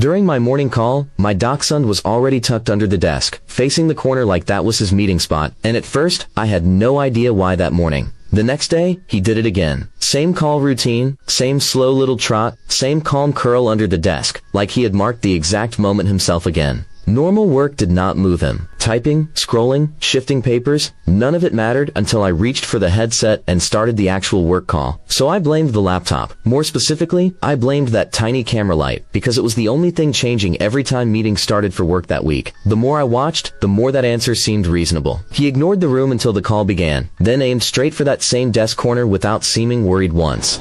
During my morning call, my Dachshund was already tucked under the desk, facing the corner like that was his meeting spot, and at first, I had no idea why that morning. The next day, he did it again. Same call routine, same slow little trot, same calm curl under the desk, like he had marked the exact moment himself again. Normal work did not move him. Typing, scrolling, shifting papers, none of it mattered until I reached for the headset and started the actual work call. So I blamed the laptop. More specifically, I blamed that tiny camera light, because it was the only thing changing every time meetings started for work that week. The more I watched, the more that answer seemed reasonable. He ignored the room until the call began, then aimed straight for that same desk corner without seeming worried once.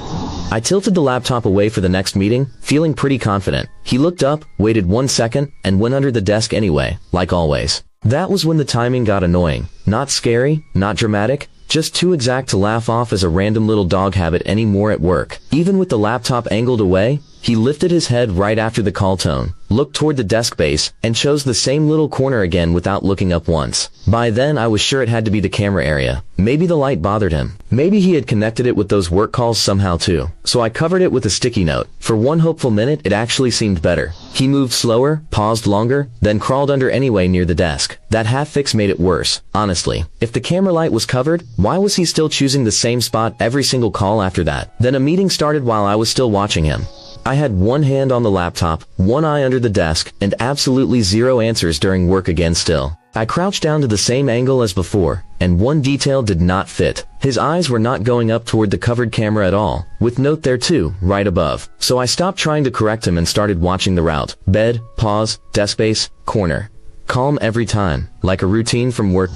I tilted the laptop away for the next meeting, feeling pretty confident. He looked up, waited 1 second, and went under the desk anyway, like always. That was when the timing got annoying. Not scary, not dramatic, just too exact to laugh off as a random little dog habit anymore at work. Even with the laptop angled away, he lifted his head right after the call tone, looked toward the desk base, and chose the same little corner again without looking up once. By then I was sure it had to be the camera area. Maybe the light bothered him. Maybe he had connected it with those work calls somehow too. So I covered it with a sticky note. For one hopeful minute it actually seemed better. He moved slower, paused longer, then crawled under anyway near the desk. That half-fix made it worse, honestly. If the camera light was covered, why was he still choosing the same spot every single call after that? Then a meeting started while I was still watching him. I had one hand on the laptop, one eye under the desk, and absolutely zero answers during work again still. I crouched down to the same angle as before, and one detail did not fit. His eyes were not going up toward the covered camera at all, with note there too, right above. So I stopped trying to correct him and started watching the route. Bed, pause, desk base, corner. Calm every time, like a routine from work.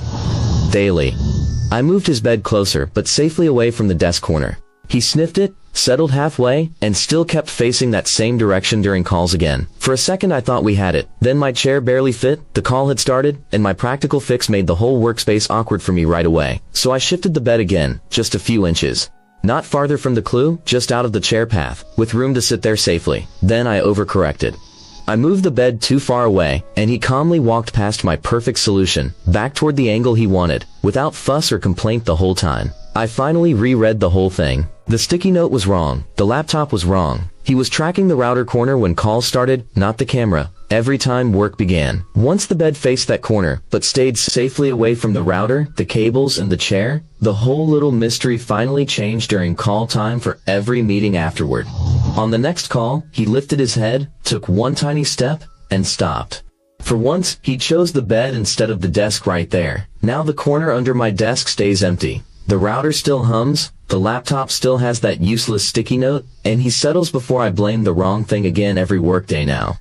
Daily. I moved his bed closer, but safely away from the desk corner. He sniffed it, settled halfway, and still kept facing that same direction during calls again. For a second I thought we had it. Then my chair barely fit, the call had started, and my practical fix made the whole workspace awkward for me right away. So I shifted the bed again, just a few inches. Not farther from the clue, just out of the chair path, with room to sit there safely. Then I overcorrected. I moved the bed too far away, and he calmly walked past my perfect solution, back toward the angle he wanted, without fuss or complaint the whole time. I finally reread the whole thing. The sticky note was wrong. The laptop was wrong. He was tracking the router corner when calls started, not the camera, every time work began. Once the bed faced that corner, but stayed safely away from the router, the cables, and the chair, the whole little mystery finally changed during call time for every meeting afterward. On the next call, he lifted his head, took one tiny step, and stopped. For once, he chose the bed instead of the desk right there. Now the corner under my desk stays empty. The router still hums, the laptop still has that useless sticky note, and he settles before I blame the wrong thing again every workday now.